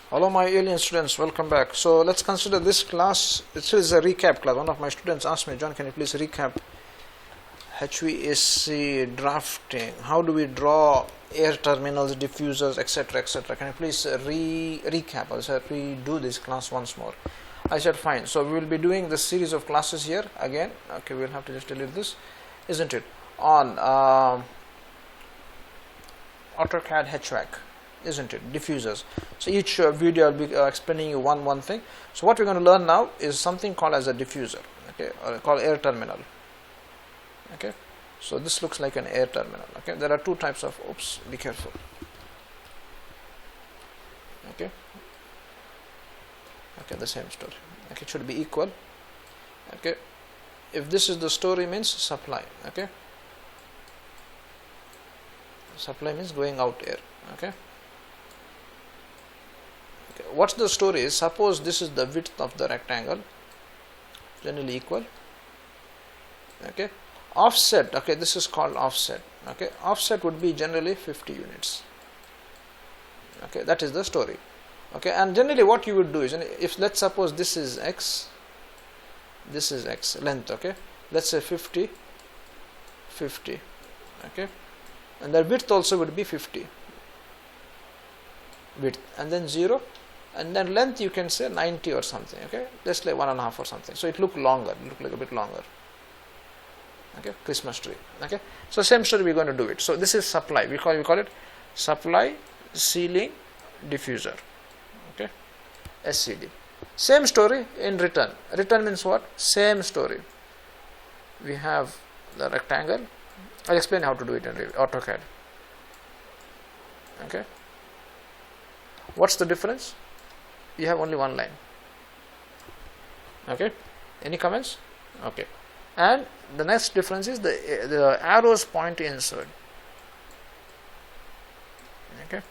Hello my alien students, welcome back. So let's consider this class. This is a recap class. One of my students asked me, John, can you please recap HVAC drafting? How do we draw air terminals, diffusers, etc, etc? Can you please recap? I said redo this class once more. I said fine. So we will be doing this series of classes here again. Okay, we'll have to just delete this, isn't it? On AutoCAD HVAC, isn't it? Diffusers. So each video I'll be explaining you one thing. So what we're going to learn now is something called as a diffuser, okay, or called air terminal. Okay, so this looks like an air terminal. Okay, there are two types of, oops, be careful. Okay, the same story. Okay, it should be equal. Okay, if this is the story, means supply. Okay, supply means going out air. Okay, what's the story is, suppose this is the width of the rectangle, generally equal. Okay, offset, okay, this is called offset. Okay, offset would be generally 50 units. Okay, that is the story. Okay, and generally what you would do is, if let's suppose this is x, this is x length, okay, let's say 50, okay, and the width also would be 50 width, and then 0, and then length you can say 90 or something. Okay, let's say 1.5 or something, so it look longer, look like a bit longer. Okay, Christmas tree. Okay, so same story we're going to do it. So this is supply, we call it supply ceiling diffuser. Okay, SCD. Same story in return. Return means what? Same story. We have the rectangle. I'll explain how to do it in AutoCAD. Okay, what's the difference? You have only one line. Okay, any comments? Okay, and the next difference is the arrows point inside. Okay,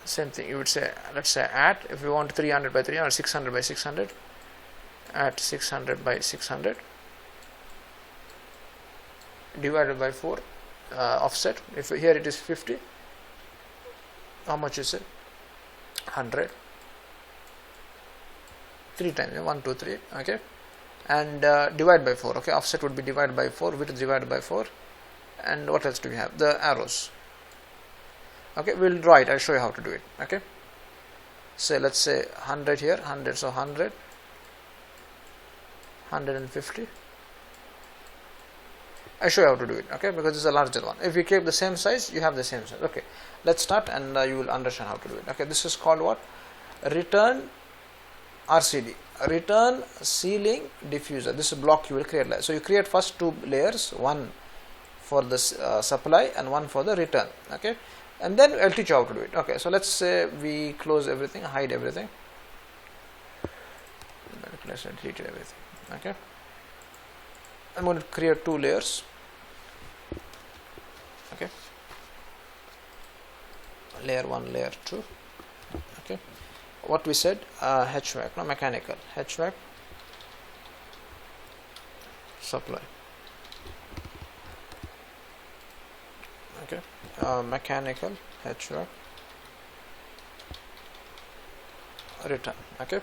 same thing. You would say, let's say at, if you want 300 by 300 or 600 by 600, at 600 by 600 divided by 4, offset. If here it is 50, how much is it? 100. 3 times 1 2 3. Okay, and divide by 4. Okay, offset would be divided by 4, width divided by 4, and what else do we have? The arrows. Okay, we'll draw it. I'll show you how to do it. Okay, so let's say 100 here, 100, so 100, 150. I show you how to do it. Okay, because this is a larger one. If you keep the same size, you have the same size. Okay, let's start, and you will understand how to do it. Okay, this is called what? Return RCD, return ceiling diffuser. This is block you will create. So you create first 2 layers, one for the supply and one for the return. Okay, and then I'll teach you how to do it. Okay, so let's say we close everything, hide everything, let's delete everything. Okay, I'm going to create 2 layers. Okay, layer 1, layer 2. Okay, what we said, HVAC, no, mechanical, HVAC supply. Okay, mechanical HVAC return. Okay,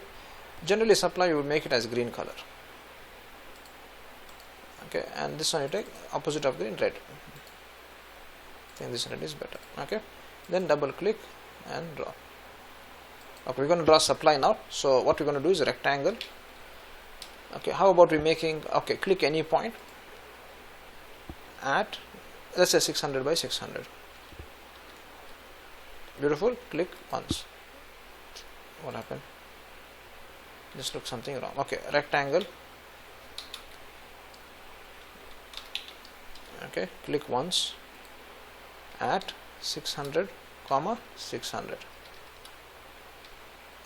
generally supply you will make it as green color. Okay, and this one you take opposite of green, red. I think this red is better. Okay, then double click and draw. Okay, we're going to draw supply now. So what we're going to do is a rectangle. Okay, how about we making, okay, click any point at, let's say 600 by 600. Beautiful. Click once. What happened? This looks something wrong. Okay, rectangle. Okay, click once at 600 comma 600.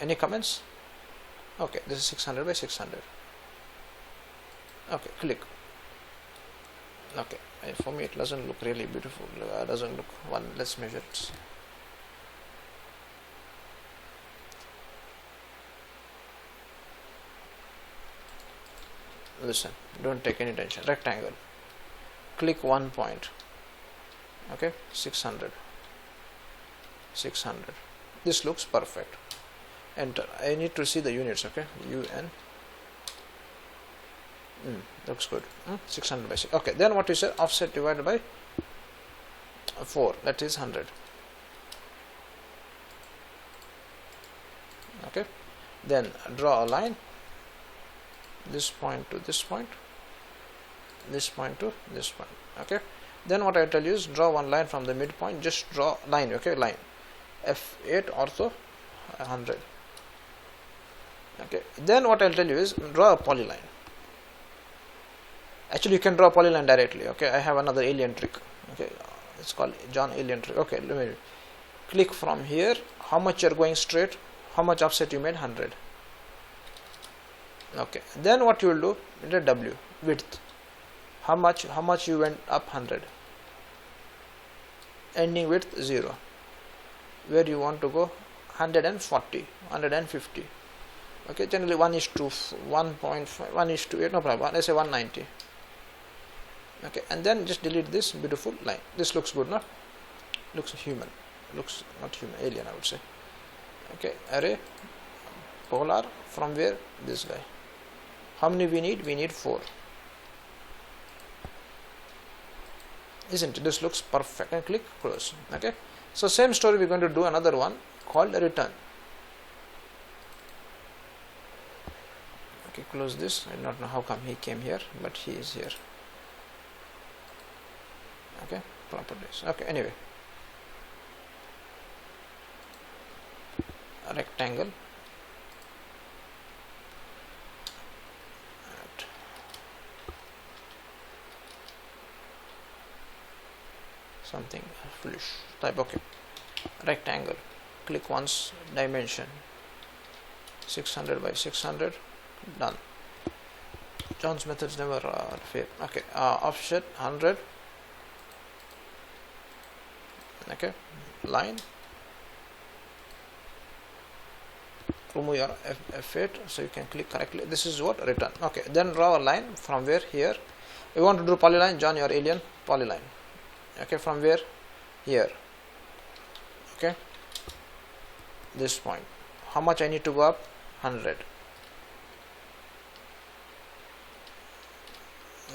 Any comments? Okay, this is 600 by 600. Okay, click. Okay, for me it doesn't look really beautiful. Doesn't look one. Let's measure it. Listen, don't take any tension. Rectangle. Click one point. Okay, 600. 600. This looks perfect. Enter. I need to see the units. Okay, UN. Looks good. 600 by 6. Okay, then what you said, offset divided by 4, that is 100. Okay, then draw a line, this point to this point, this point to this point. Okay, then what I tell you is draw one line from the midpoint, just draw line. Okay, line F8 ortho 100. Okay, then what I'll tell you is draw a polyline. Actually, you can draw a polyline directly. Okay, I have another alien trick. Okay, it's called John alien trick. Okay, let me click from here. How much you're going straight? How much offset you made? 100. Okay, then what you will do? The W width. How much you went up? 100. Ending width 0. Where you want to go? 140, 150. Okay, generally 1:1.5, 1:8, no problem. Let's say 190. Okay, and then just delete this beautiful line. This looks good, no? Looks human. Looks not human, alien, I would say. Okay, array polar from where? This guy. How many we need? We need 4. Isn't it? This looks perfect. And click close. Okay, so same story, we're going to do another one called return. Okay, close this. I do not know how come he came here, but he is here. Okay, properties. Okay, anyway, a rectangle. Something foolish type. Okay, rectangle. Click once, dimension 600 by 600. Done. John's methods never fail. Okay, offset 100. Okay, line. Remove your F8 so you can click correctly. This is what return. Okay, then draw a line from where? Here. You want to do polyline? John, your alien polyline. Okay, from where? Here. Okay, this point. How much I need to go up? 100.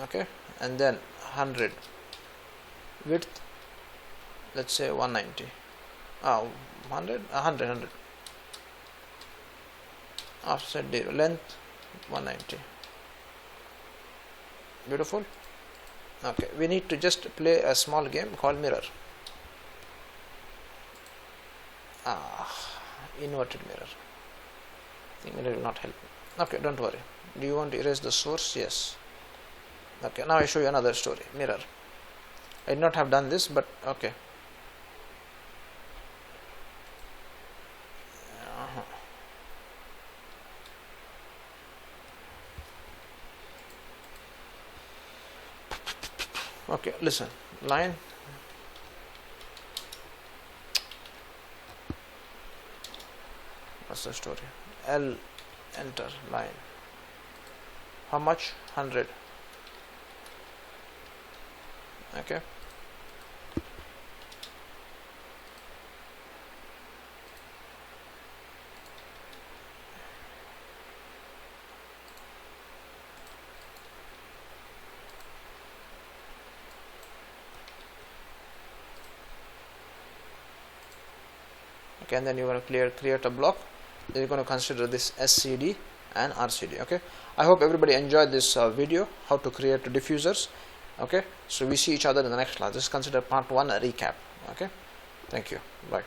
Okay, and then 100 width, let's say 190. 100 offset 0, length 190. Beautiful. Okay, we need to just play a small game called mirror. Inverted mirror. I think mirror will not help. Okay, don't worry. Do you want to erase the source? Yes. Okay, now I show you another story. Mirror. I did not have done this, but okay. Okay, listen. Line. What's the story? L, enter, line. How much? 100. Okay. Okay, and then you want to create a block. Then you're going to consider this SCD and RCD. Okay, I hope everybody enjoyed this video, how to create diffusers. Okay, so we see each other in the next class. This is considered part 1 recap. Okay, thank you. Bye.